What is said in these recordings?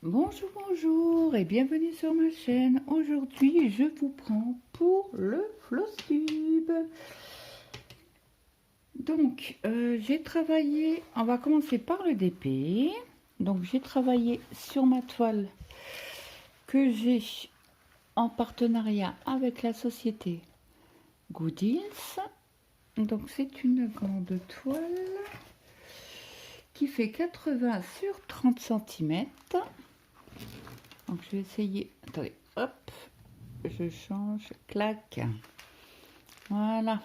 Bonjour, bonjour et bienvenue sur ma chaîne. Aujourd'hui, je vous prends pour le Flosstube. Donc, j'ai travaillé, on va commencer par le DP. Donc, j'ai travaillé sur ma toile que j'ai en partenariat avec la société Goodills. Donc, c'est une grande toile qui fait 80 sur 30 cm. Donc je vais essayer, attendez, hop, je change, clac, voilà,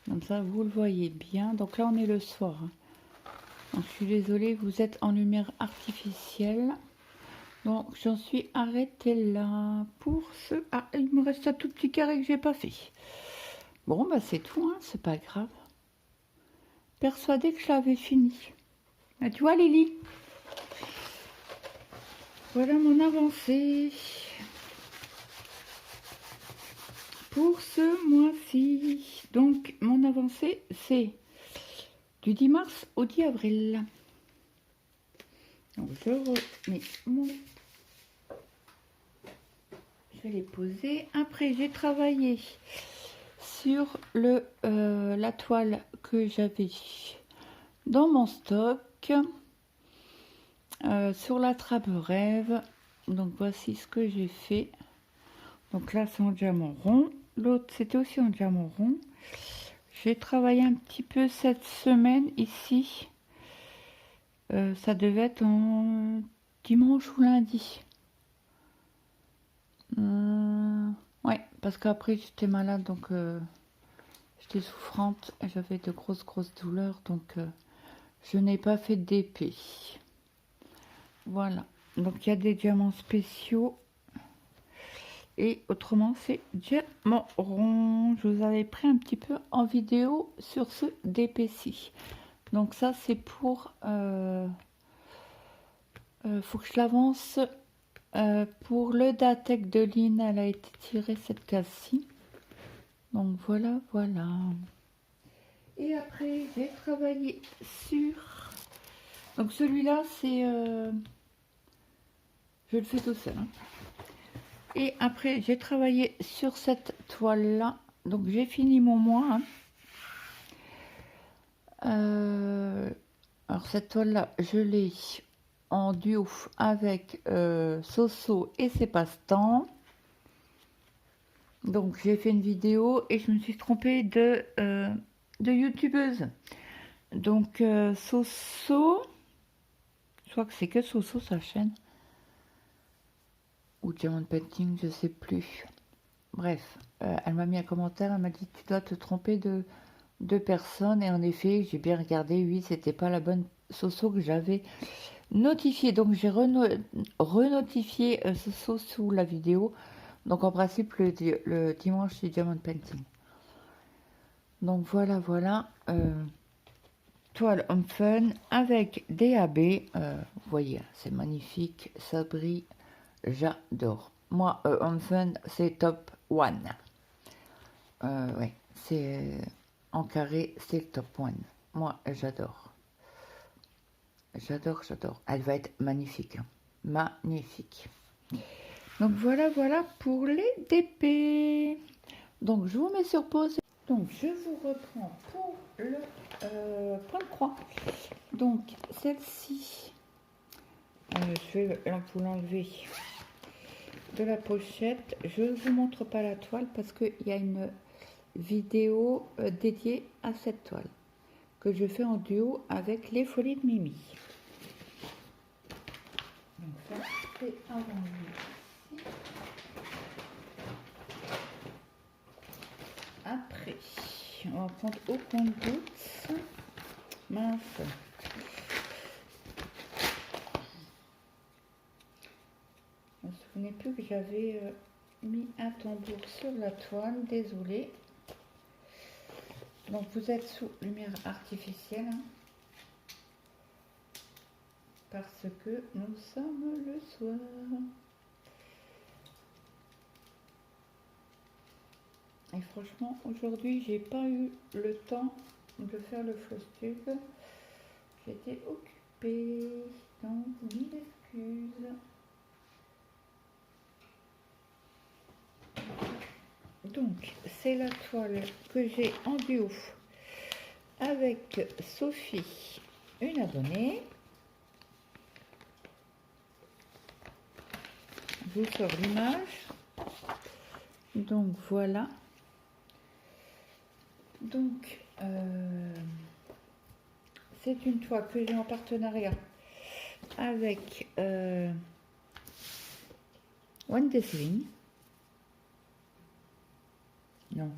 comme ça vous le voyez bien. Donc là on est le soir, hein. Donc je suis désolée, vous êtes en lumière artificielle, donc j'en suis arrêtée là pour ce... Ah, il me reste un tout petit carré que j'ai pas fait. Bon bah c'est tout, hein, c'est pas grave. Persuadée que je l'avais fini. Ah, tu vois Lily, voilà mon avancée pour ce mois-ci. Donc mon avancée c'est du 10 mars au 10 avril. Donc je remets mon... Je vais les poser. Après j'ai travaillé sur la toile que j'avais dans mon stock, sur la trappe rêve. Donc voici ce que j'ai fait. Donc là c'est en diamant rond. L'autre c'était aussi en diamant rond. J'ai travaillé un petit peu cette semaine ici. Ça devait être en dimanche ou lundi. Ouais, parce qu'après j'étais malade, donc j'étais souffrante et j'avais de grosses douleurs, donc je n'ai pas fait d'épée. Voilà, donc il y a des diamants spéciaux et autrement c'est diamant rond. Je vous avais pris un petit peu en vidéo sur ce DP-ci. Donc ça c'est pour... faut que je l'avance. Pour le Datec de Lynn, elle a été tirée cette case-ci. Donc voilà, voilà. Et après, j'ai travaillé sur... Donc celui-là, c'est... Je le fais tout seul. Hein. Et après, j'ai travaillé sur cette toile-là. Donc j'ai fini mon mois. Hein. Alors cette toile-là, je l'ai en duo avec Soso et ses passe-temps. Donc j'ai fait une vidéo et je me suis trompée de youtubeuse. Donc Soso, je crois que c'est que Soso sa chaîne. Ou Diamond Painting, je sais plus. Bref, elle m'a mis un commentaire, elle m'a dit tu dois te tromper de personne. Et en effet, j'ai bien regardé, oui, c'était pas la bonne Soso que j'avais notifiée. Donc j'ai renotifié Soso sous la vidéo. Donc en principe le dimanche c'est Diamond Painting. Donc voilà, voilà. Toile Homme Fun avec DAB. Vous voyez, c'est magnifique, ça brille. J'adore. Moi, Homme Fun, c'est top 1. Ouais, c'est en carré, c'est top 1. Moi, j'adore. J'adore, j'adore. Elle va être magnifique. Hein. Magnifique. Donc voilà, voilà pour les DP. Donc je vous mets sur pause. Donc je vous reprends pour le point de croix. Donc celle-ci, je vais vous l'enlever de la pochette. Je ne vous montre pas la toile parce qu'il y a une vidéo dédiée à cette toile que je fais en duo avec les Folies de Mimi. Donc ça c'est avant lui. Après, on va prendre au compte-gouttes. Mince. Je ne me souvenais plus que j'avais mis un tambour sur la toile. Désolée. Donc vous êtes sous lumière artificielle. Hein, parce que nous sommes le soir. Et franchement, aujourd'hui, j'ai pas eu le temps de faire le Flosstube. J'étais occupée, donc mille excuses. Donc, c'est la toile que j'ai en duo avec Sophie, une abonnée. Je vous sors l'image. Donc, voilà. Donc, c'est une toile que j'ai en partenariat avec One Design. Non.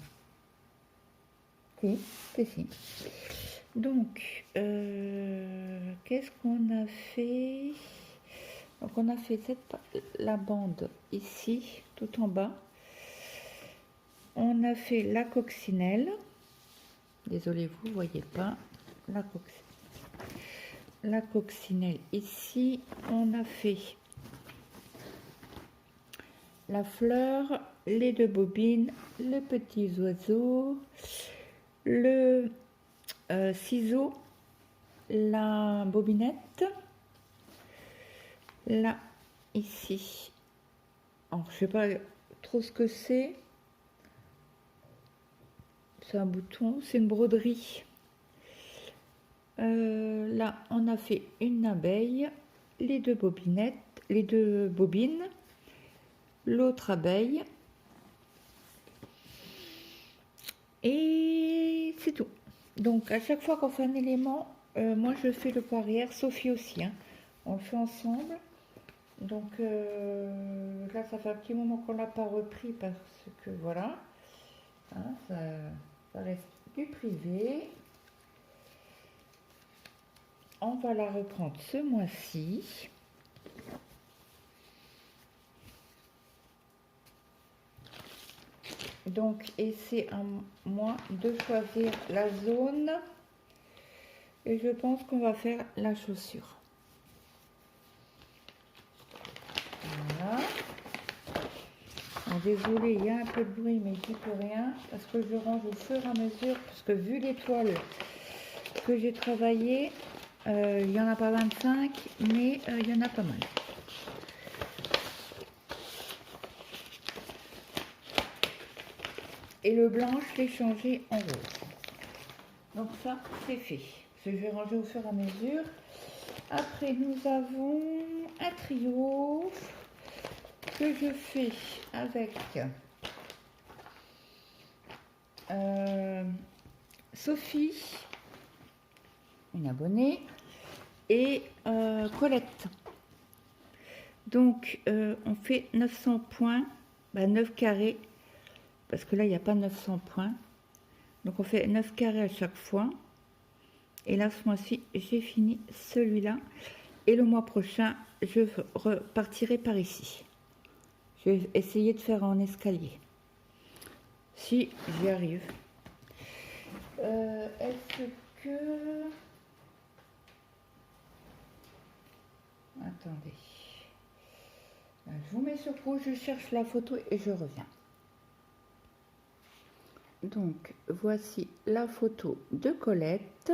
Si. Donc, qu'est-ce qu'on a fait? Donc, on a fait la bande ici, tout en bas. On a fait la coccinelle. Désolé, vous ne voyez pas la coccinelle ici. On a fait la fleur, les deux bobines, les petits oiseaux, le ciseau, la bobinette, là, ici. Alors, je sais pas trop ce que c'est. C'est un bouton, c'est une broderie. Là, on a fait une abeille, les deux bobinettes, les deux bobines, l'autre abeille. Et c'est tout. Donc, à chaque fois qu'on fait un élément, moi je fais le pas arrière, Sophie aussi. Hein. On le fait ensemble. Donc, là, ça fait un petit moment qu'on l'a pas repris parce que voilà. Hein, ça reste du privé. On va la reprendre ce mois-ci. Donc, et c'est à moi de choisir la zone. Et je pense qu'on va faire la chaussure. Voilà. Désolée, il y a un peu de bruit, mais je peux rien. Parce que je range au fur et à mesure. Parce que vu les toiles que j'ai travaillées, il n'y en a pas 25, mais il y en a pas mal. Et le blanc, je l'ai changé en rose. Donc ça, c'est fait. Je vais ranger au fur et à mesure. Après, nous avons un trio que je fais avec Sophie, une abonnée, et Colette. Donc, on fait 900 points, 9 carrés, parce que là, il n'y a pas 900 points. Donc, on fait 9 carrés à chaque fois. Et là, ce mois-ci, j'ai fini celui-là. Et le mois prochain, je repartirai par ici. Je vais essayer de faire en escalier. Si j'y arrive. Est-ce que... Attendez. Je vous mets sur pause, je cherche la photo et je reviens. Donc, voici la photo de Colette.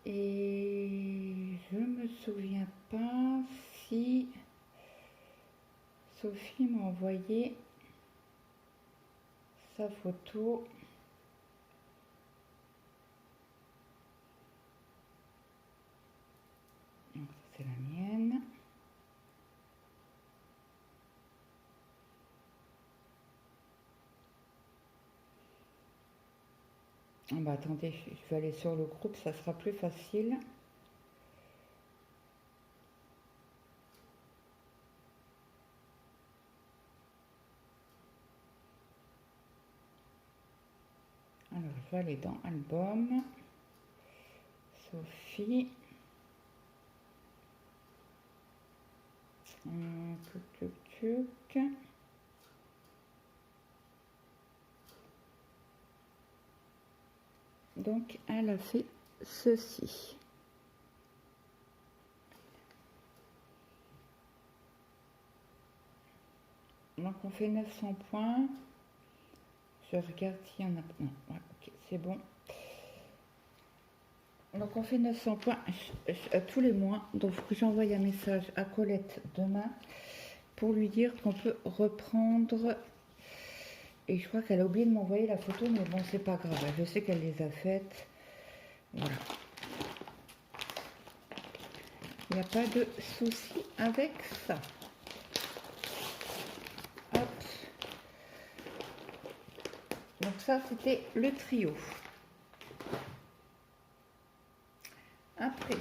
Et je me souviens pas si Sophie m'a envoyé sa photo. Donc, c'est la mienne. Ah bah attendez, je vais aller sur le groupe, ça sera plus facile. Alors, je vais aller dans Album. Sophie. Tuc. Donc, elle a fait ceci. Donc, on fait 900 points. Je regarde s'il y en a... Non, ouais, ok, c'est bon. Donc, on fait 900 points tous les mois. Donc, il faut que j'envoie un message à Colette demain pour lui dire qu'on peut reprendre Et je crois qu'elle a oublié de m'envoyer la photo, mais bon, c'est pas grave. Je sais qu'elle les a faites. Voilà. Il n'y a pas de souci avec ça. Hop. Donc ça, c'était le trio. Après,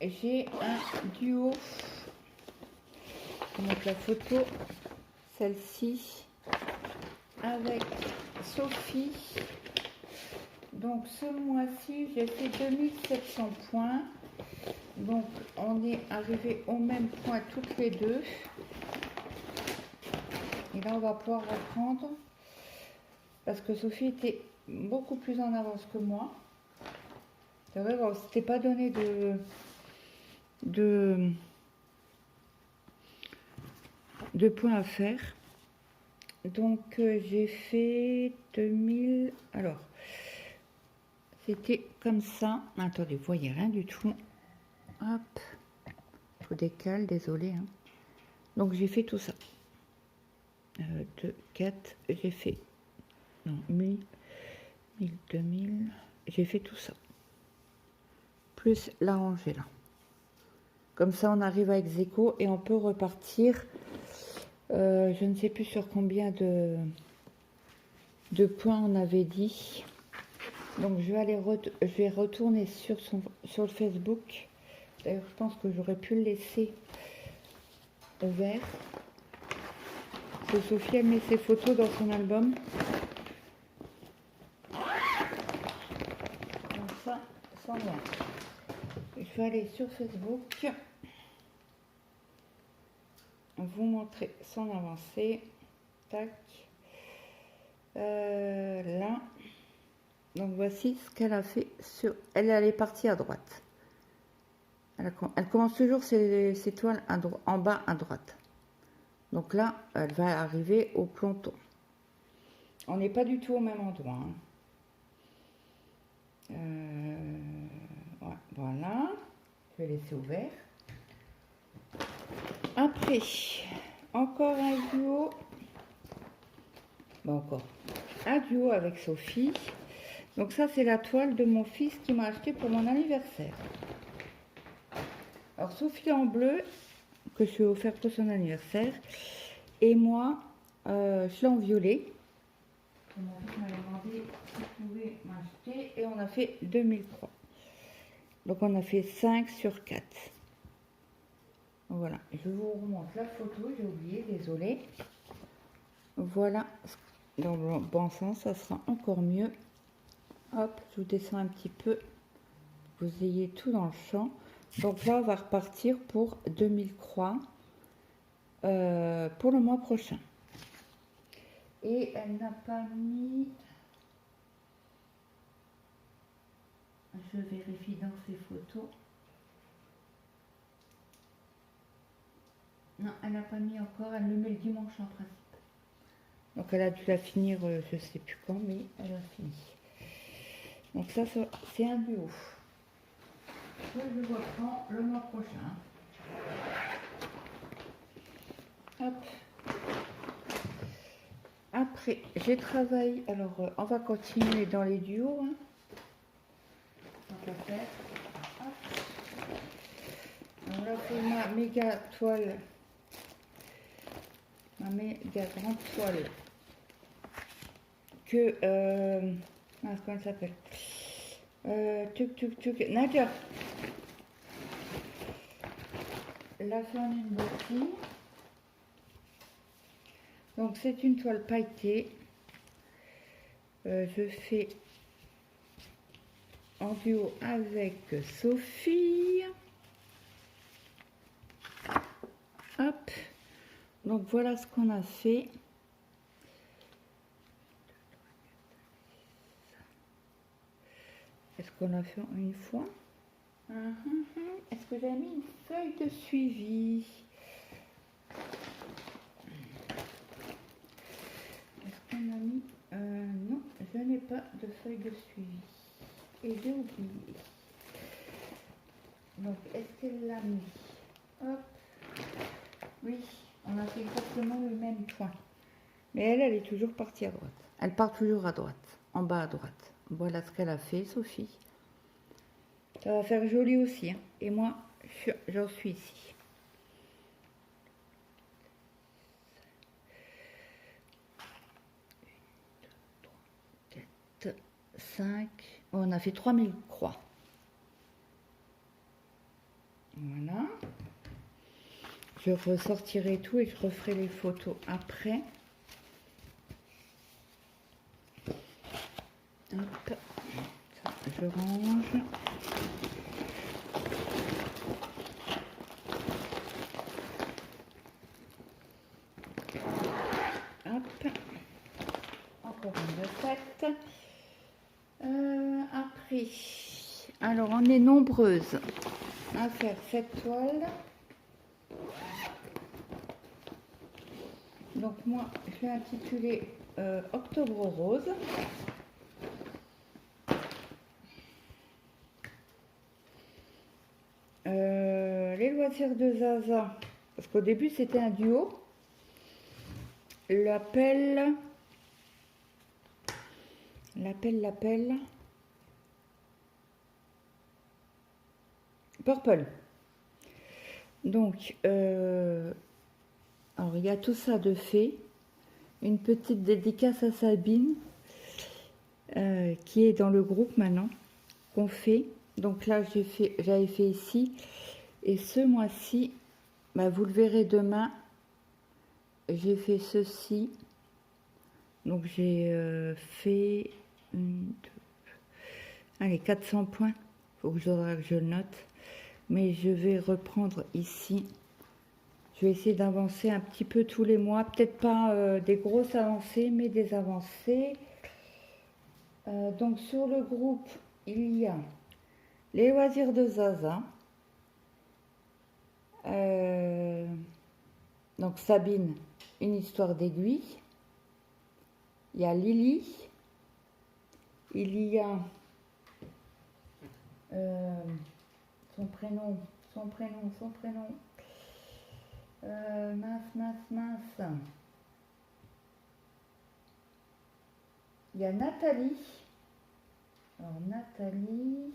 j'ai un duo. Donc la photo, celle-ci, avec Sophie. Donc ce mois-ci, j'ai fait 2700 points. Donc on est arrivé au même point toutes les deux. Et là, on va pouvoir reprendre. Parce que Sophie était beaucoup plus en avance que moi. C'est vrai, on ne s'était pas donné de points à faire. Donc j'ai fait 2000. Alors, c'était comme ça. Attendez, vous voyez rien du tout. Hop, je décale, désolé. Hein. Donc j'ai fait tout ça. 2, 4, j'ai fait. Non, 1000, 1000, 2000. J'ai fait tout ça. Plus la rangée là. Comme ça, on arrive à ex-aequo et on peut repartir. Je ne sais plus sur combien de points on avait dit. Donc, je vais retourner sur le Facebook. D'ailleurs, je pense que j'aurais pu le laisser ouvert. Parce que Sophie, elle met ses photos dans son album. Donc ça, sans moi. Je vais aller sur Facebook. Vous montrer son avancée. Tac. Là. Donc voici ce qu'elle a fait sur. Elle est partie à droite. Elle commence toujours ses toiles en bas à droite. Donc là, elle va arriver au planton. On n'est pas du tout au même endroit. Hein. Ouais, voilà. Je vais laisser ouvert. Après, encore un duo. Bon, encore un duo avec Sophie. Donc ça, c'est la toile de mon fils qui m'a acheté pour mon anniversaire. Alors, Sophie en bleu, que je lui ai offert pour son anniversaire. Et moi, je l'ai en violet. Mon fils m'avait demandé s'il pouvait m'acheter. Et on a fait 2003. Donc, on a fait 5 sur 4. Voilà, je vous remonte la photo, j'ai oublié, désolé. Voilà, dans le bon sens, ça sera encore mieux. Hop, je vous descends un petit peu, vous ayez tout dans le champ. Donc là, on va repartir pour 2000 croix pour le mois prochain. Et elle n'a pas mis... Je vérifie dans ses photos. Non, elle n'a pas mis encore, elle le met le dimanche en principe. Donc elle a dû la finir, je ne sais plus quand, mais elle a fini. Donc ça, c'est un duo. Je le reprends le mois prochain. Hop. Après, j'ai travaillé, alors on va continuer dans les duos. Hein. On va faire. Hop. Alors là, c'est ma méga toile. Ma méga grande toile. Que, comment elle s'appelle? Nadia. La Fernine Botti. Donc c'est une toile pailletée. Je fais en duo avec Sophie. Hop. Donc voilà ce qu'on a fait. Est-ce qu'on l'a fait une fois? Est-ce que j'ai mis une feuille de suivi? Est-ce qu'on a mis... non, je n'ai pas de feuille de suivi. Et j'ai oublié. Donc, est-ce qu'elle l'a mis? Hop. Oui, on a fait exactement le même point. Mais elle est toujours partie à droite. Elle part toujours à droite, en bas à droite. Voilà ce qu'elle a fait, Sophie. Ça va faire joli aussi, hein. Et moi, j'en suis ici. 5. On a fait 3000 croix. Voilà. Je ressortirai tout et je referai les photos après. Hop. Ça, je range. Hop. Encore une recette. Après, alors on est nombreuses à faire cette toile. Donc moi, je vais intituler Octobre Rose. Les loisirs de Zaza, parce qu'au début c'était un duo. L'appel. Purple. Donc, alors il y a tout ça de fait. Une petite dédicace à Sabine, qui est dans le groupe maintenant, qu'on fait. Donc là, j'avais fait ici. Et ce mois-ci, bah, vous le verrez demain, j'ai fait ceci. Donc j'ai fait allez, 400 points. Il faut que je le note. Mais je vais reprendre ici. Je vais essayer d'avancer un petit peu tous les mois. Peut-être pas des grosses avancées, mais des avancées. Donc sur le groupe, il y a les loisirs de Zaza. Donc Sabine, une histoire d'aiguille. Il y a Lily. Il y a son prénom. Mince. Il y a Nathalie. Alors Nathalie,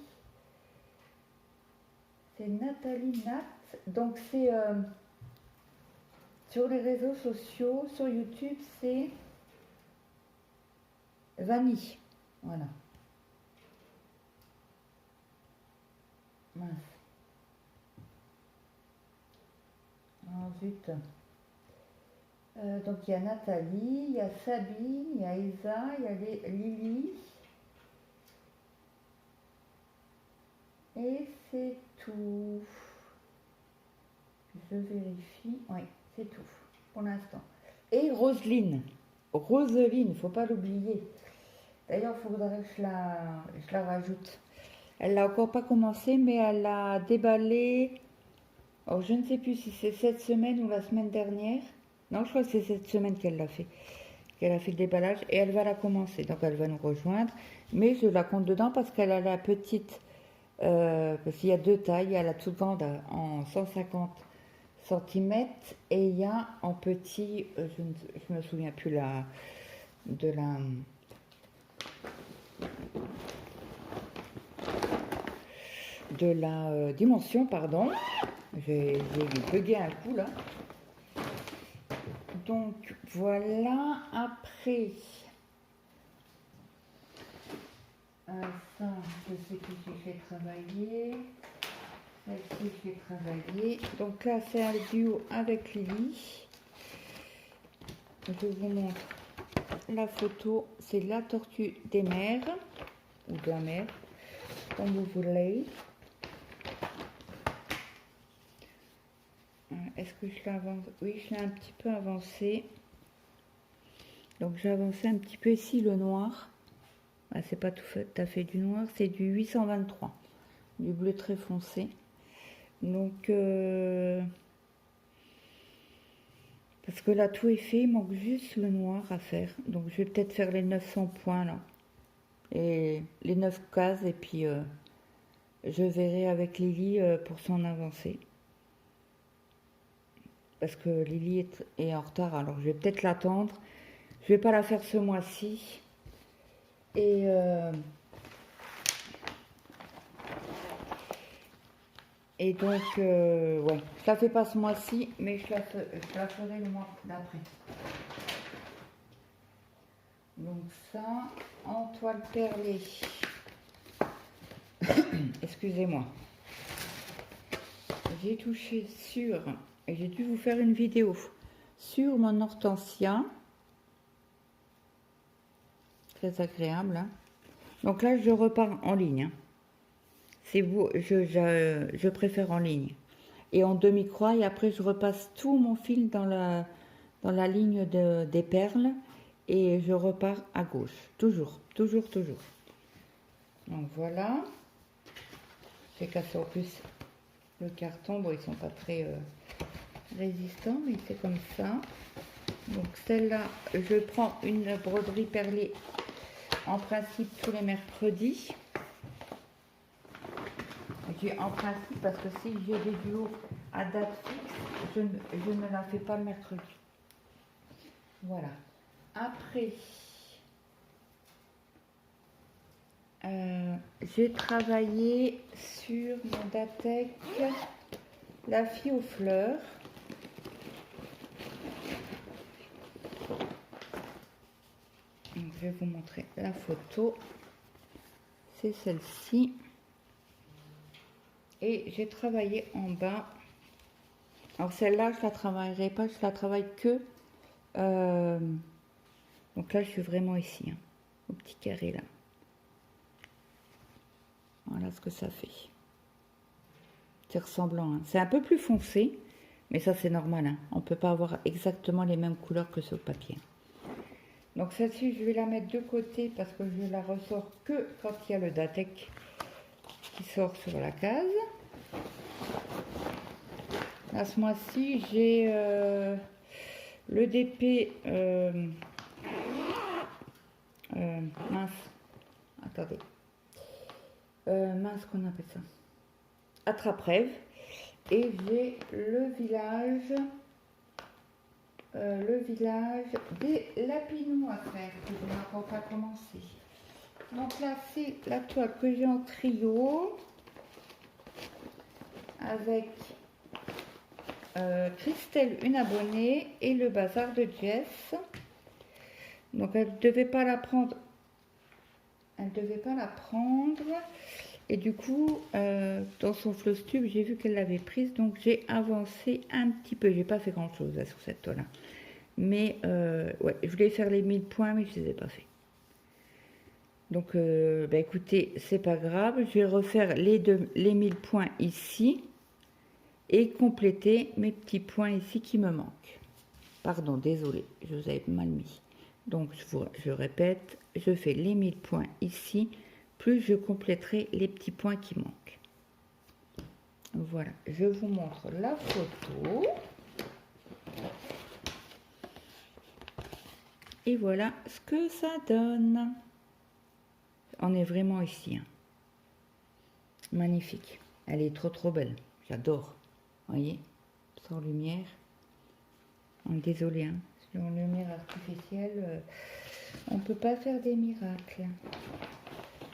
c'est Nathalie Nat. Donc c'est sur les réseaux sociaux, sur YouTube, c'est Vanille. Voilà. Mince. Oh, zut. Donc il y a Nathalie, il y a Sabine, il y a Isa, il y a Lily. Et c'est tout. Je vérifie. Oui, c'est tout pour l'instant. Et Roselyne. Roseline, faut pas l'oublier. D'ailleurs, il faudrait que je la rajoute. Elle n'a encore pas commencé, mais elle a déballé. Alors, je ne sais plus si c'est cette semaine ou la semaine dernière. Non, je crois que c'est cette semaine qu'elle l'a fait. Qu'elle a fait le déballage et elle va la commencer. Donc, elle va nous rejoindre. Mais je la compte dedans parce qu'elle a la petite. Parce qu'il y a deux tailles. Il y a la toute grande en 150 cm et il y a en petit. Je me souviens plus de la dimension, pardon. J'ai bugué un coup là. Donc voilà, après ça, je sais que j'ai travaillé. Celle-ci, je vais travailler. Donc là, c'est un duo avec Lily. Je vous montre la photo. C'est la tortue des mers, ou de la mer, comme vous voulez. Est-ce que je l'avance? Oui, je l'ai un petit peu avancé. Donc j'ai avancé un petit peu ici le noir. Ah, c'est pas tout à fait du noir, c'est du 823, du bleu très foncé. Donc parce que là tout est fait, il manque juste le noir à faire. Donc je vais peut-être faire les 900 points là. Et les 9 cases et puis je verrai avec Lily pour son avancée. Parce que Lily est en retard, alors je vais peut-être l'attendre Je vais pas la faire ce mois-ci. Et donc, ouais, je la fais pas ce mois-ci, mais je la ferai le mois d'après. Donc ça, en toile perlée. Excusez-moi. J'ai touché sur, et j'ai dû vous faire une vidéo sur mon hortensia. Très agréable. Hein. Donc là, je repars en ligne. Hein. C'est vous, je préfère en ligne. Et en demi-croix, et après je repasse tout mon fil dans la ligne des perles et je repars à gauche. Toujours, toujours, toujours. Donc voilà. J'ai cassé en plus le carton. Bon, ils sont pas très résistants, mais c'est comme ça. Donc celle-là, je prends une broderie perlée en principe tous les mercredis. Je dis en principe parce que si j'ai des duos à date fixe, je ne la fais pas le mercredi. Voilà. Après, j'ai travaillé sur mon Datec, la fille aux fleurs. Donc, je vais vous montrer la photo. C'est celle-ci. Et j'ai travaillé en bas. Alors celle-là, je la travaillerai pas, je la travaille que. Donc là, je suis vraiment ici, hein, au petit carré là. Voilà ce que ça fait. C'est ressemblant. Hein. C'est un peu plus foncé, mais ça c'est normal. Hein. On ne peut pas avoir exactement les mêmes couleurs que sur le papier. Donc celle-ci, je vais la mettre de côté parce que je la ressors que quand il y a le Datec qui sort sur la case. À ce mois-ci, j'ai le DP mince. Attendez. Mince, qu'on appelle ça. Attrape-rêve. Et j'ai le village des lapinous à faire, que je n'ai encore pas commencé. Donc là, c'est la toile que j'ai en trio avec Christelle, une abonnée, et le bazar de Jess. Donc elle ne devait pas la prendre. Elle devait pas la prendre. Et du coup, dans son floss tube, j'ai vu qu'elle l'avait prise. Donc j'ai avancé un petit peu. J'ai pas fait grand chose là, sur cette toile-là. Mais ouais, je voulais faire les 1000 points, mais je ne les ai pas fait. Donc bah, écoutez, c'est pas grave. Je vais refaire les 1000 points ici. Et compléter mes petits points ici qui me manquent. Pardon, désolé, je vous avais mal mis. Donc, je répète, je fais les 1000 points ici, plus je compléterai les petits points qui manquent. Voilà, je vous montre la photo. Et voilà ce que ça donne. On est vraiment ici. Hein. Magnifique. Elle est trop trop belle. J'adore. Voyez, sans lumière. Désolé, hein, sur une lumière artificielle, on ne peut pas faire des miracles.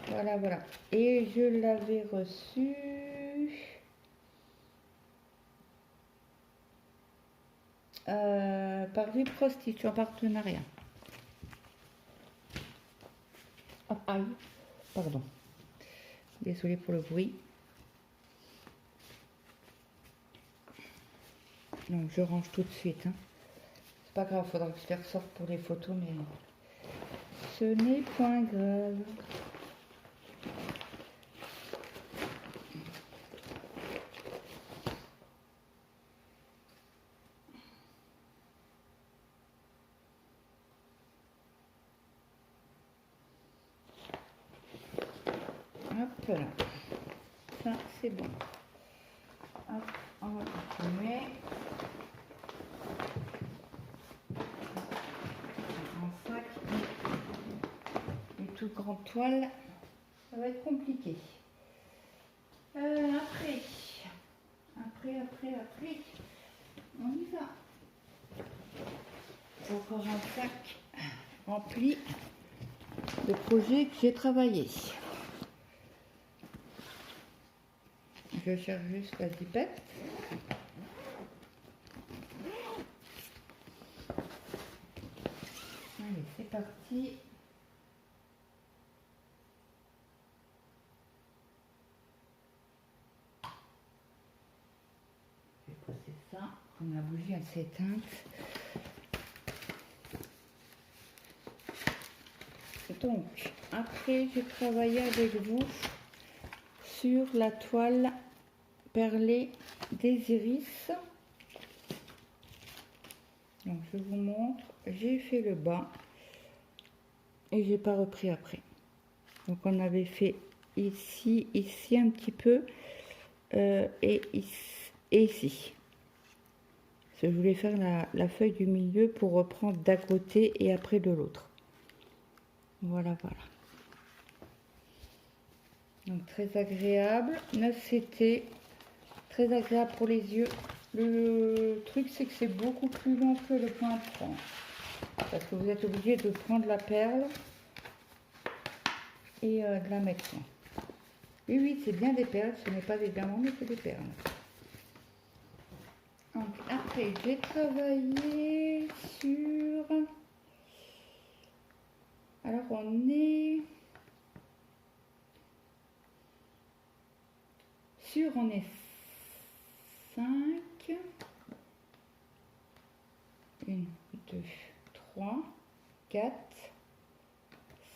Voilà, voilà. Et je l'avais reçu par Viprosti, en partenariat. Oh, aïe, pardon. Désolée pour le bruit. Donc je range tout de suite. Hein. C'est pas grave, il faudra que je les ressorte pour les photos, mais ce n'est point grave. Hop là. Ça c'est bon. Hop, on va continuer. Toute grande toile, ça va être compliqué. Après, on y va. Encore un sac. rempli le projet que j'ai travaillé. Je cherche juste la zipette. Allez, c'est parti. Je vais passer ça, comme la bougie elle s'est éteinte. Donc, après, j'ai travaillé avec vous sur la toile perlée des iris. Donc, je vous montre. J'ai fait le bas et j'ai pas repris après. Donc, on avait fait ici, ici un petit peu et ici. Parce que je voulais faire la feuille du milieu pour reprendre d'un côté et après de l'autre. Voilà, voilà. Donc très agréable. 9 CT. Très agréable pour les yeux. Le truc, c'est que c'est beaucoup plus long que le point franc. Parce que vous êtes obligé de prendre la perle et de la mettre. Oui, oui, c'est bien des perles. Ce n'est pas des diamants, mais c'est des perles. Donc, après, j'ai travaillé sur... Alors, on est... On est 5, 1, 2, 3, 4,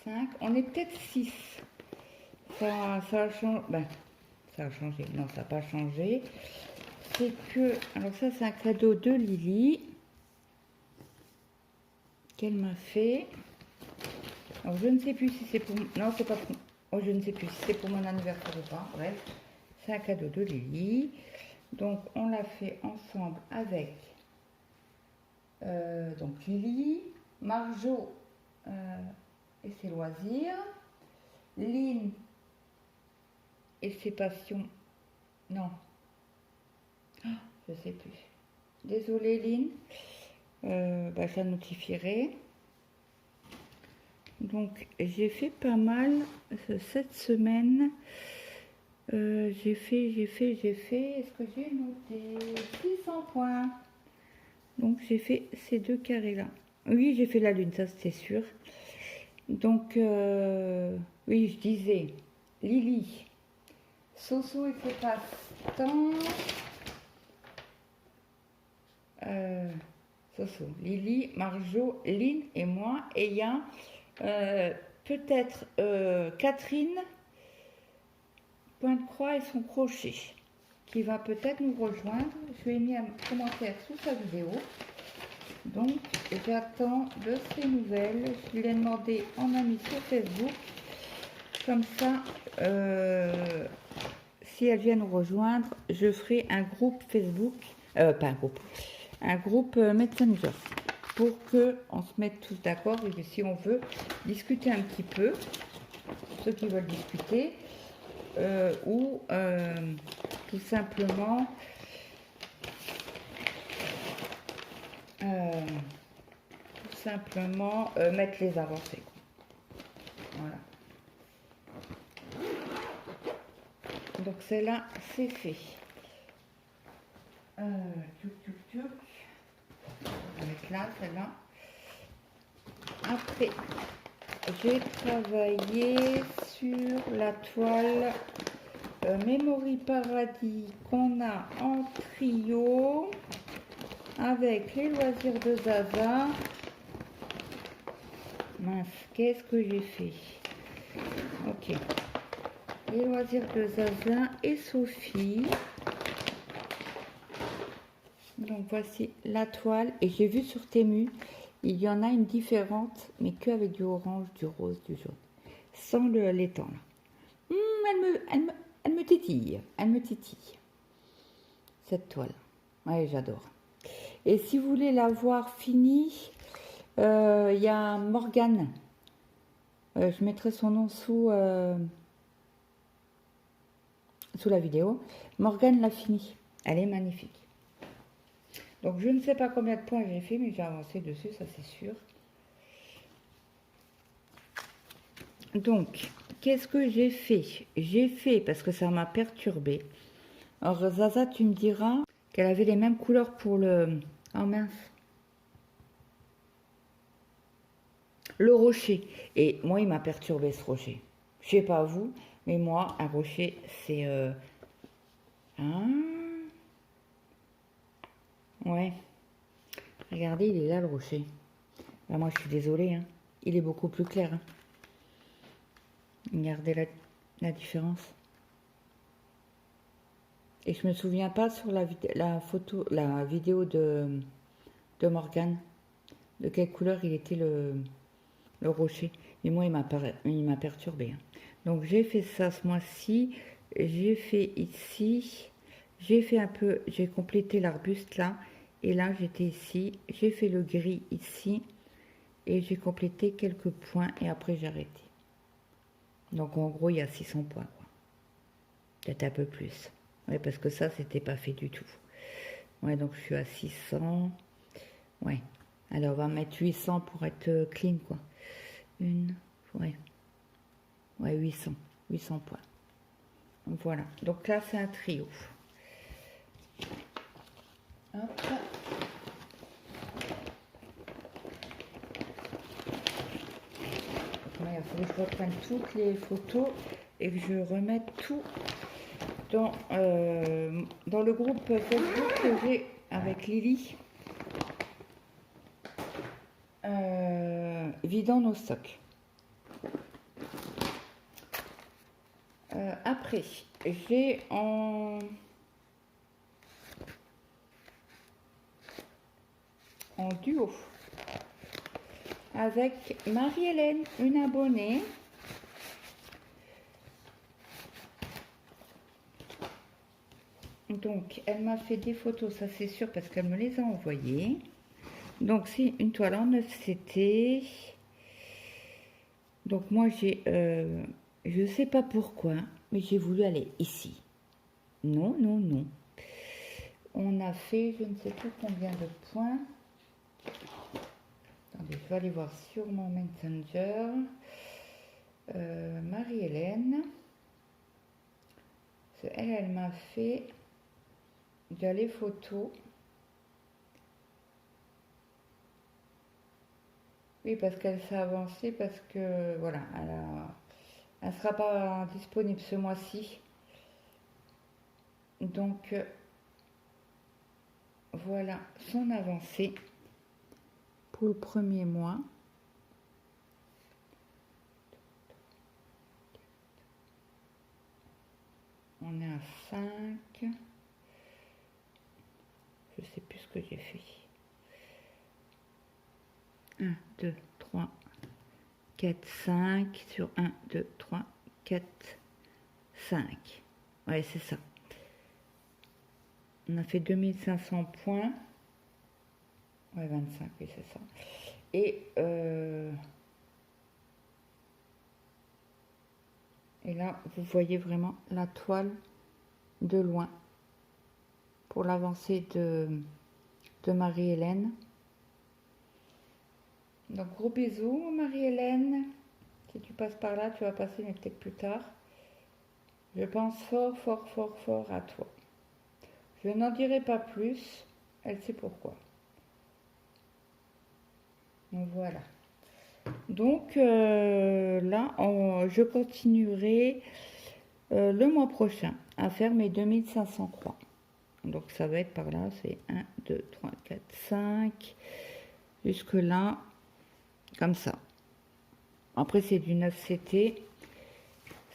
5, on est peut-être 6. Ça a changé, ben, ça a changé, non ça n'a pas changé. C'est que, alors ça c'est un cadeau de Lily qu'elle m'a fait. Alors je ne sais plus si c'est pour, non c'est pas pour, oh, je ne sais plus si c'est pour mon anniversaire ou pas, bref. C'est un cadeau de Lily. Donc, on l'a fait ensemble avec donc Lily, Marjo et ses loisirs, Lynn et ses passions. Non, oh, je sais plus. Désolée, Lynn. Ça notifierait. Donc, j'ai fait pas mal cette semaine. J'ai fait, est-ce que j'ai noté 600 points? Donc j'ai fait ces deux carrés là. Oui, j'ai fait la lune, ça c'était sûr. Donc, oui, je disais, Lily, Soso et ses passe-temps. Soso, Lily, Marjo, Lynn et moi. Et il y a peut-être Catherine, point de croix et son crochet, qui va peut-être nous rejoindre. Je lui ai mis un commentaire sous sa vidéo. Donc, j'attends de ses nouvelles. Je lui ai demandé en ami sur Facebook. Comme ça, si elle vient nous rejoindre, je ferai un groupe Facebook, pas un groupe, un groupe Messenger, pour qu'on se mette tous d'accord et que si on veut discuter un petit peu, ceux qui veulent discuter, ou tout simplement mettre les avancées. Voilà. Donc celle-là, c'est fait. Tchouk. Avec là, celle-là. Après, j'ai travaillé sur la toile Memory Paradis qu'on a en trio avec les loisirs de Zaza. Mince, qu'est-ce que j'ai fait? Ok. Les loisirs de Zaza et Sophie. Donc voici la toile. Et j'ai vu sur Temu, il y en a une différente, mais qu'avec du orange, du rose, du jaune. Sans l'étang. Elle me titille. Elle me titille. Cette toile. Ouais, j'adore. Et si vous voulez la voir finie, il y a Morgane. Je mettrai son nom sous la vidéo. Morgane l'a fini. Elle est magnifique. Donc je ne sais pas combien de points j'ai fait, mais j'ai avancé dessus, ça c'est sûr. Donc, qu'est-ce que j'ai fait? J'ai fait, parce que ça m'a perturbé. Alors, Zaza, tu me diras qu'elle avait les mêmes couleurs pour le... Oh mince. Le rocher. Et moi, il m'a perturbé ce rocher. Je sais pas vous, mais moi, un rocher, c'est... Hein? Ouais. Regardez, il est là, le rocher. Bah, moi, je suis désolée. Hein. Il est beaucoup plus clair. Hein. Regardez la différence. Et je me souviens pas sur la vidéo de Morgane, de quelle couleur il était le rocher. Et moi, il m'a perturbé. Hein. Donc, j'ai fait ça ce mois-ci. J'ai fait ici. J'ai fait un peu, j'ai complété l'arbuste là. Et là, j'étais ici. J'ai fait le gris ici. Et j'ai complété quelques points. Et après, j'ai arrêté. Donc, en gros, il y a 600 points. Peut-être un peu plus. Ouais, parce que ça, c'était pas fait du tout. Ouais, donc je suis à 600. Ouais. Alors, on va mettre 800 pour être clean, quoi. Ouais. Ouais, 800. 800 points. Voilà. Donc là, c'est un trio. Hop. Ouais, il faut que je reprenne toutes les photos et que je remette tout dans le groupe Facebook que j'ai avec Lily. Vidant nos stocks. Après, j'ai en duo avec Marie-Hélène, une abonnée. Donc, elle m'a fait des photos, ça c'est sûr, parce qu'elle me les a envoyées. Donc, c'est une toile en 9CT. Donc, moi, je sais pas pourquoi, mais j'ai voulu aller ici. Non, non, non. On a fait, je ne sais plus combien de points. Attendez, je vais aller voir sur mon Messenger. Marie-Hélène. Elle m'a fait déjà les photos. Oui, parce qu'elle s'est avancée, parce que voilà, elle ne sera pas disponible ce mois-ci. Donc, voilà son avancée pour le premier mois. On est à 5. Je sais plus ce que j'ai fait. 1, 2, 3, 4, 5. Sur 1, 2, 3, 4, 5. Ouais, c'est ça. On a fait 2500 points. Ouais, 25, oui, c'est ça. Et là, vous voyez vraiment la toile de loin pour l'avancée de Marie-Hélène. Donc, gros bisous, Marie-Hélène. Si tu passes par là, tu vas passer, mais peut-être plus tard. Je pense fort, fort, fort, fort à toi. Je n'en dirai pas plus. Elle sait pourquoi. Donc, voilà. Donc, là, je continuerai le mois prochain à faire mes 2500 croix. Donc, ça va être par là. C'est 1, 2, 3, 4, 5. Jusque là. Comme ça. Après, c'est du 9CT.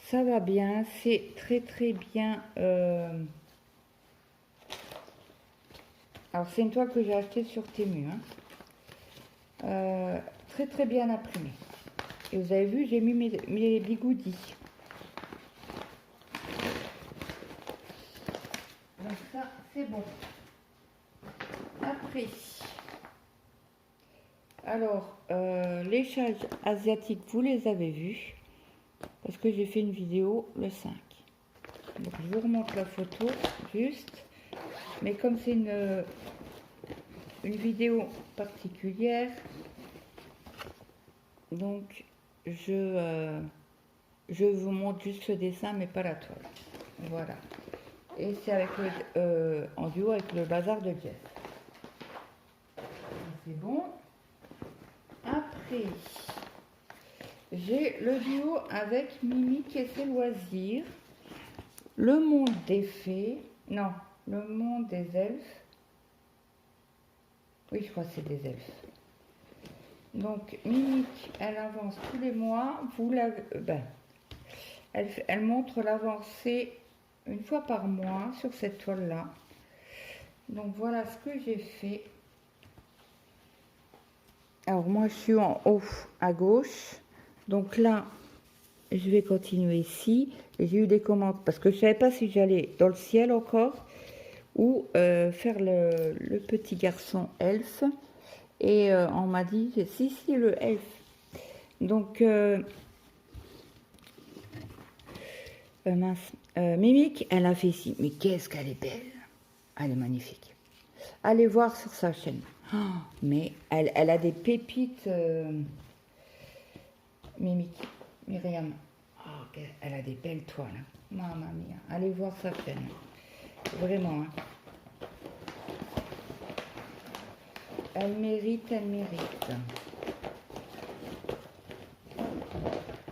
Ça va bien. C'est très, très bien. Alors, c'est une toile que j'ai achetée sur Temu. Hein. Très, très bien imprimée. Et vous avez vu, j'ai mis mes bigoudis. Donc, ça, c'est bon. Après... Alors, les chats asiatiques, vous les avez vus, parce que j'ai fait une vidéo le 5. Donc, je vous remonte la photo, juste. Mais comme c'est une vidéo particulière, donc je je vous montre juste le dessin, mais pas la toile. Voilà. Et c'est avec en duo avec le bazar de Jeff. C'est bon. Après, j'ai le duo avec Mimique et ses loisirs. Le monde des fées. Non, le monde des elfes. Oui, je crois que c'est des elfes. Donc, Mimique, elle avance tous les mois. Vous la, elle montre l'avancée une fois par mois sur cette toile-là. Donc, voilà ce que j'ai fait. Alors, moi, je suis en haut à gauche. Donc là, je vais continuer ici. J'ai eu des commandes parce que je ne savais pas si j'allais dans le ciel encore ou faire le petit garçon elfe. Et on m'a dit, si, le elfe. Donc, mince, Mimique, elle a fait ici. Mais qu'est-ce qu'elle est belle. Elle est magnifique. Allez voir sur sa chaîne. Oh, mais elle a des pépites, Mimique, Myriam. Oh, elle a des belles toiles. Hein. Mamma mia. Allez voir sa chaîne. Vraiment. Hein. Elle mérite, elle mérite.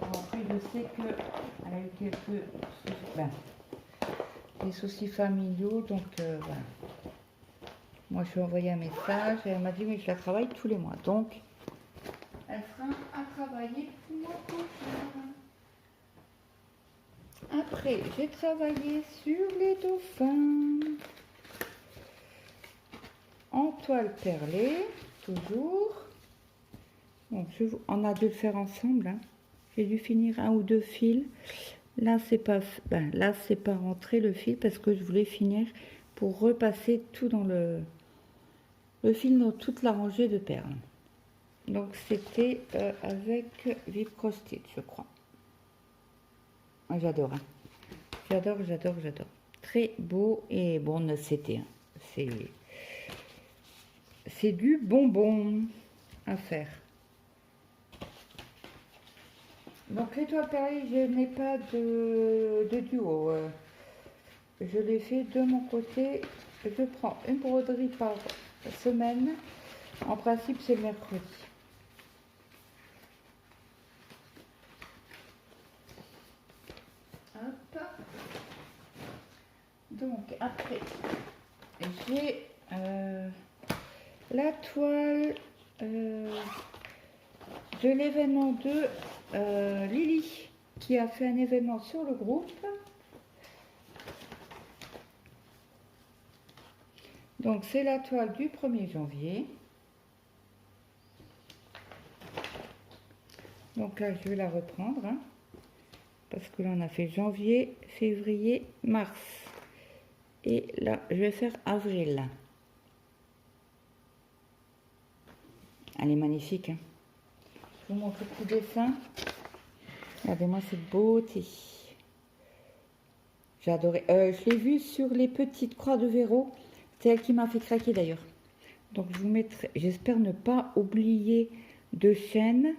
Après, je sais qu'elle a eu quelques des soucis familiaux, donc voilà. Moi, je lui ai envoyé un message et elle m'a dit, mais je la travaille tous les mois. Donc, elle sera à travailler le mois prochain. Après, j'ai travaillé sur les dauphins. En toile perlée, toujours. Donc, on a dû le faire ensemble. Hein. J'ai dû finir 1 ou 2 fils. Là, c'est pas, là, c'est pas rentré le fil parce que je voulais finir pour repasser tout dans le fil dans toute la rangée de perles. Donc, c'était avec Vip Cross Stitch, je crois. Ah, j'adore. Hein. J'adore. Très beau et bon, c'était. Hein. C'est du bonbon à faire. Donc les toiles perlées, je n'ai pas de duo. Je l'ai fait de mon côté. Je prends une broderie par semaine. En principe, c'est le mercredi. Hop. Donc après, j'ai la toile de l'événement de Lily qui a fait un événement sur le groupe. Donc c'est la toile du 1er janvier. Donc là je vais la reprendre hein, parce que là on a fait janvier, février, mars. Et là je vais faire avril. Elle est magnifique. Hein. Je vous montre le petit dessin. Regardez-moi cette beauté. J'ai adoré. Je l'ai vu sur les petites croix de Véro. C'est elle qui m'a fait craquer d'ailleurs. Donc je vous mettrai. J'espère ne pas oublier de chaîne.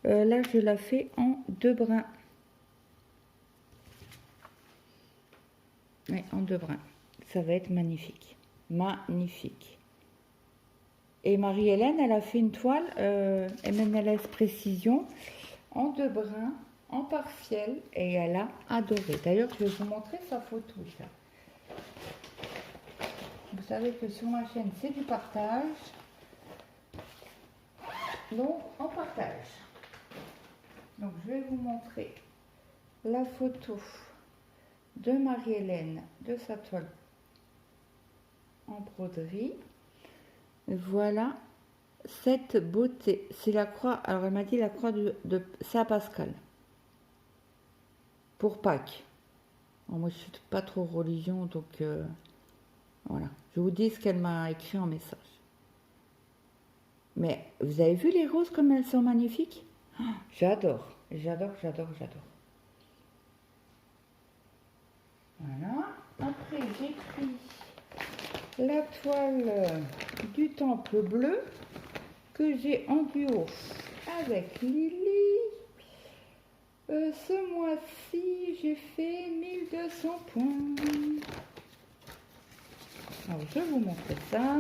Là je la fais en 2 brins. Oui, en 2 brins. Ça va être magnifique. Magnifique. Et Marie-Hélène, elle a fait une toile MNLS Précision en 2 brins, en partiel, et elle a adoré. D'ailleurs, je vais vous montrer sa photo. Ça. Vous savez que sur ma chaîne, c'est du partage. Donc, on partage. Donc, je vais vous montrer la photo de Marie-Hélène, de sa toile en broderie. Voilà cette beauté. C'est la croix, alors elle m'a dit la croix de Saint-Pascal. Pour Pâques. Alors moi je suis pas trop religion, donc voilà. Je vous dis ce qu'elle m'a écrit en message. Mais vous avez vu les roses comme elles sont magnifiques? Oh, j'adore. Voilà. Après j'ai pris la toile du temple bleu que j'ai en duo avec Lily. Ce mois-ci, j'ai fait 1200 points. Alors, je vais vous montrer ça.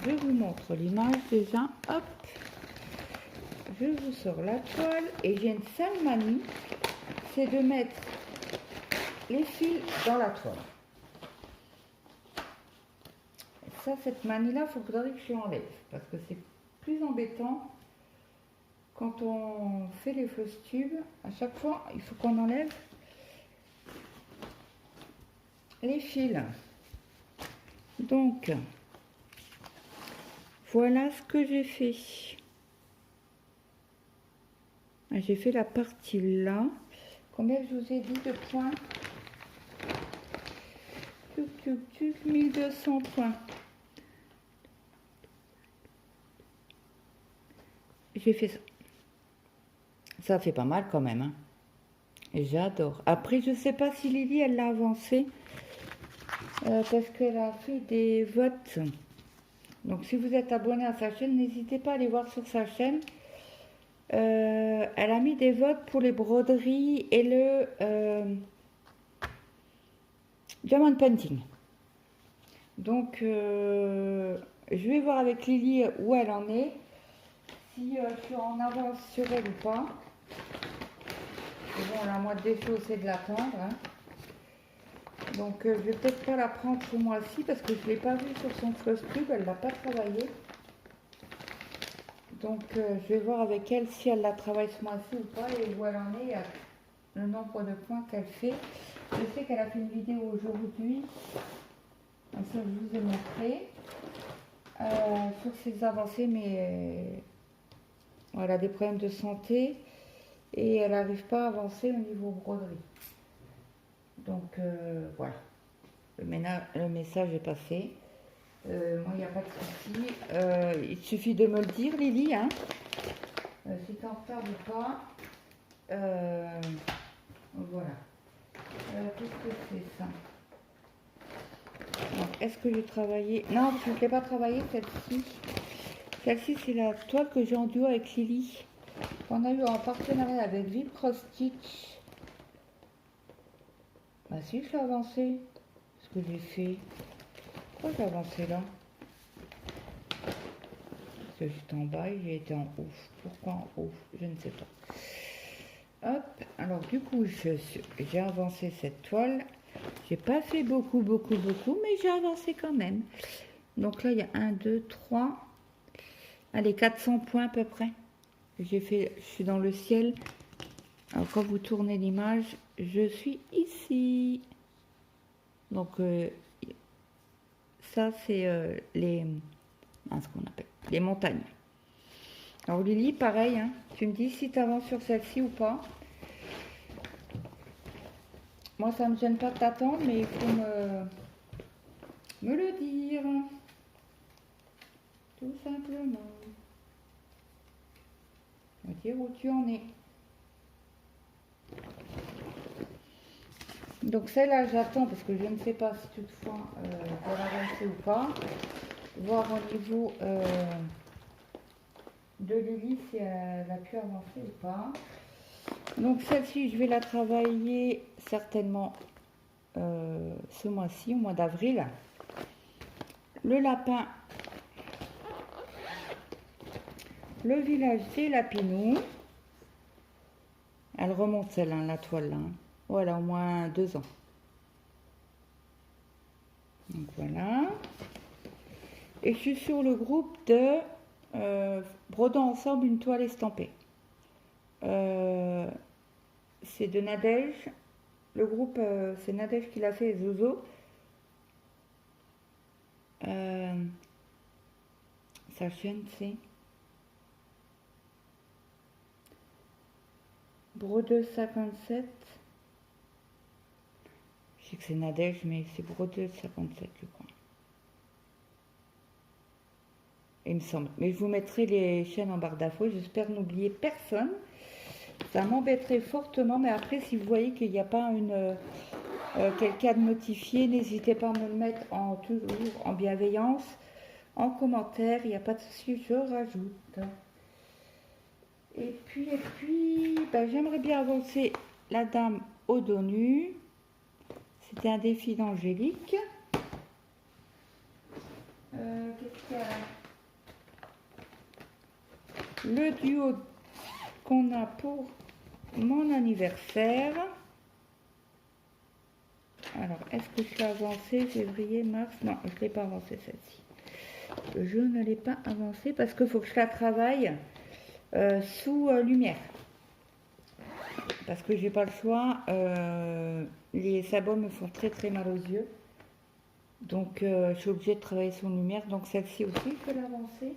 Je vous montre l'image déjà. Hop. Je vous sors la toile. Et j'ai une sale manie. C'est de mettre les fils dans la toile. Ça, cette manie-là, il faudrait que je l'enlève. Parce que c'est plus embêtant. Quand on fait les fausses tubes, à chaque fois, il faut qu'on enlève les fils. Donc, voilà ce que j'ai fait. J'ai fait la partie là. Combien je vous ai dit de points? 1200 points. J'ai fait ça. Ça fait pas mal quand même. Hein. J'adore. Après, je sais pas si Lily, elle l'a avancé. Parce qu'elle a fait des votes. Donc, si vous êtes abonné à sa chaîne, n'hésitez pas à aller voir sur sa chaîne. Elle a mis des votes pour les broderies et le diamond painting. Donc, je vais voir avec Lily où elle en est. Si je suis en avance sur elle ou pas. Et bon, la moindre des choses, c'est de l'attendre. Hein. Donc, je vais peut-être pas la prendre ce mois-ci parce que je ne l'ai pas vue sur son floss tube. Elle l'a pas travaillé. Donc, je vais voir avec elle si elle la travaille ce mois-ci ou pas et où elle en est, le nombre de points qu'elle fait. Je sais qu'elle a fait une vidéo aujourd'hui. Ça, je vous ai montré. Sur ses avancées, mais elle a des problèmes de santé et elle n'arrive pas à avancer au niveau broderie. Donc voilà, le message est passé. Moi, il n'y a pas de souci. Il suffit de me le dire, Lily, hein, si tu en retard ou pas. Voilà. Qu'est-ce que c'est ça? Est-ce que j'ai travaillé? Non, je ne l'ai pas travaillé celle-ci. Celle-ci, c'est la toile que j'ai en duo avec Lily. On a eu en partenariat avec Vipro Stitch. Bah si, je l'ai avancé. Ce que j'ai fait. Pourquoi j'ai avancé là? Parce que j'étais en bas et j'ai été en haut. Pourquoi en haut? Je ne sais pas. Hop. Alors du coup, j'ai avancé cette toile. J'ai pas fait beaucoup, mais j'ai avancé quand même. Donc là, il y a 1, 2, 3. Allez, 400 points à peu près. J'ai fait, je suis dans le ciel. Alors quand vous tournez l'image, je suis ici. Donc ça c'est ce qu'on appelle les montagnes. Alors Lily, pareil, hein, tu me dis si tu avances sur celle-ci ou pas. Moi ça me gêne pas de t'attendre, mais il faut me le dire. Tout simplement. Me dire où tu en es. Donc celle-là, j'attends parce que je ne sais pas si toutefois elle va avancer ou pas. Voir au niveau de Lily si elle a pu avancer ou pas. Donc celle-ci, je vais la travailler certainement ce mois-ci, au mois d'avril. Le lapin, le village des Lapinous. Elle remonte celle-là, la toile là. Voilà, au moins 2 ans. Donc voilà. Et je suis sur le groupe de Brodons ensemble une toile estampée. C'est de Nadège. Le groupe, c'est Nadège qui l'a fait, et Zozo. Sa chaîne, c'est Brodeuse 57. Je sais que c'est Nadège, mais c'est Brodeuse 57, je crois. Il me semble. Mais je vous mettrai les chaînes en barre d'infos. J'espère n'oublier personne. Ça m'embêterait fortement. Mais après, si vous voyez qu'il n'y a pas quelqu'un de notifié, n'hésitez pas à me le mettre toujours en bienveillance, en commentaire. Il n'y a pas de souci, je rajoute. Et puis, bah, j'aimerais bien avancer la dame au dos nu. C'était un défi d'Angélique. Qu'est-ce qu'il y a là? Le duo qu'on a pour mon anniversaire. Alors, est-ce que je l'ai avancé février, mars? Non, je ne l'ai pas avancé celle-ci. Je ne l'ai pas avancée parce qu'il faut que je la travaille sous lumière. Parce que j'ai pas le choix. Les sabots me font très très mal aux yeux. Donc, je suis obligée de travailler sous lumière. Donc, celle-ci aussi, je vais l'avancer.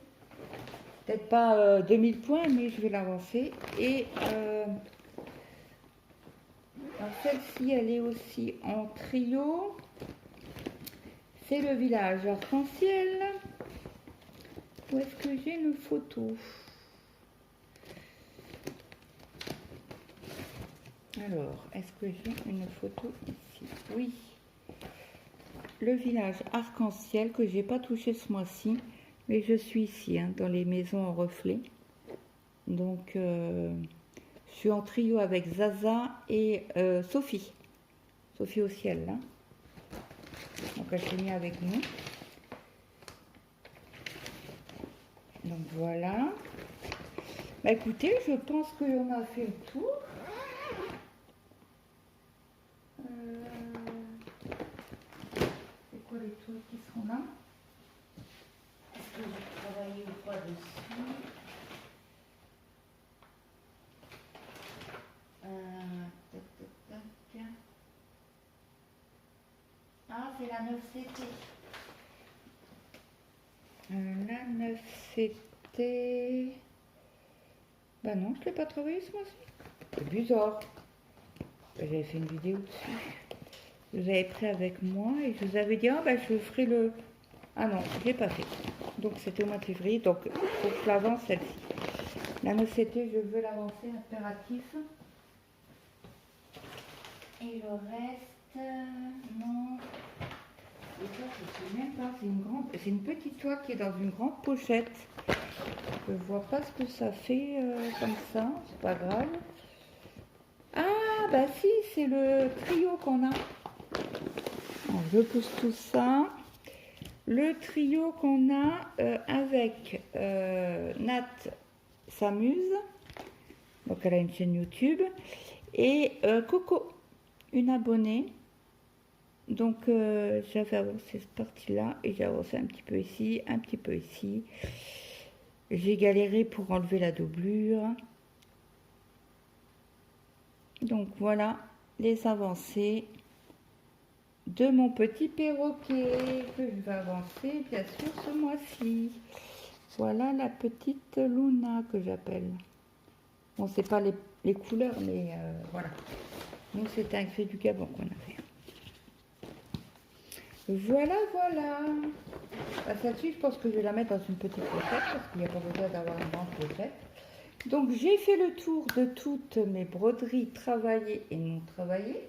Peut-être pas 2000 points, mais je vais l'avancer. Et celle-ci, elle est aussi en trio. C'est le village arc-en-ciel. Où est-ce que j'ai une photo? Alors, est-ce que j'ai une photo ici? Oui. Le village arc-en-ciel que j'ai pas touché ce mois-ci. Mais je suis ici, hein, dans les maisons en reflet. Donc, je suis en trio avec Zaza et Sophie. Sophie au ciel, là. Donc, elle s'est mise avec nous. Donc, voilà. Bah, écoutez, je pense qu'on a fait le tour. C'est quoi les trucs qui sont là? Est-ce que j'ai travaillé ou pas dessus? Tac, tac, tac. Ah, c'est la 9CT. La 9CT. Bah non, je ne l'ai pas travaillé ce mois-ci. C'est bizarre. J'avais fait une vidéo dessus. Je vous avais pris avec moi et je vous avais dit, ah bah je ferai le... Ah non, je ne l'ai pas fait. Donc c'était au mois de février, donc il faut que je l'avance celle-ci. La 9CT, je veux l'avancer impératif. Et le reste, non. Et ça, je ne sais même pas, c'est une petite toile qui est dans une grande pochette. Je ne vois pas ce que ça fait comme ça, c'est pas grave. Ah, bah si, c'est le trio qu'on a. Alors, je pousse tout ça. Le trio qu'on a avec Nat s'amuse. Donc, elle a une chaîne YouTube. Et Coco, une abonnée. Donc, j'avais avancé cette partie-là et j'ai avancé un petit peu ici, un petit peu ici. J'ai galéré pour enlever la doublure. Donc, voilà les avancées de mon petit perroquet que je vais avancer, bien sûr, ce mois-ci. Voilà la petite Luna que j'appelle. Bon, c'est pas les couleurs, mais voilà. Nous, c'était un cri du Gabon qu'on avait. Voilà, voilà. Bah, celle-ci, je pense que je vais la mettre dans une petite pochette parce qu'il n'y a pas besoin d'avoir une grande pochette. Donc, j'ai fait le tour de toutes mes broderies travaillées et non travaillées.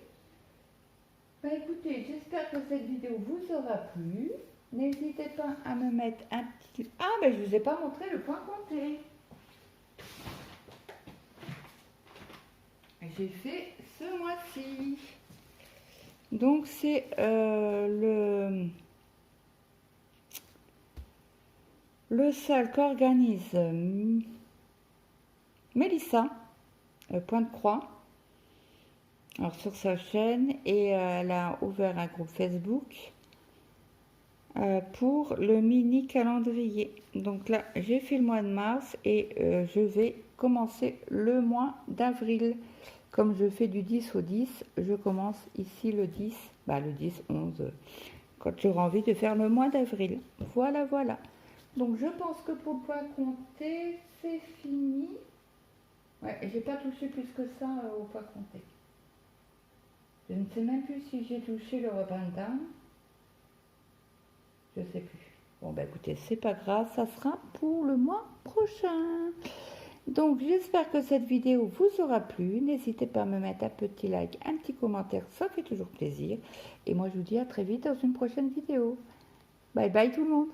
Bah, écoutez, j'espère que cette vidéo vous aura plu. N'hésitez pas à me mettre un petit... Ah, ben je ne vous ai pas montré le point compté. J'ai fait ce mois-ci. Donc, c'est le sol qu'organise Mélissa, point de croix. Alors, sur sa chaîne, et elle a ouvert un groupe Facebook pour le mini calendrier. Donc là, j'ai fait le mois de mars et je vais commencer le mois d'avril. Comme je fais du 10 au 10, je commence ici le 10, bah le 10, 11, quand j'aurai envie de faire le mois d'avril. Voilà, voilà. Donc je pense que pour le point compté, c'est fini. Ouais, j'ai pas touché plus que ça au point compté. Je ne sais même plus si j'ai touché le repentin. Je sais plus. Bon, bah écoutez, c'est pas grave, ça sera pour le mois prochain. Donc, j'espère que cette vidéo vous aura plu. N'hésitez pas à me mettre un petit like, un petit commentaire, ça fait toujours plaisir. Et moi, je vous dis à très vite dans une prochaine vidéo. Bye bye tout le monde.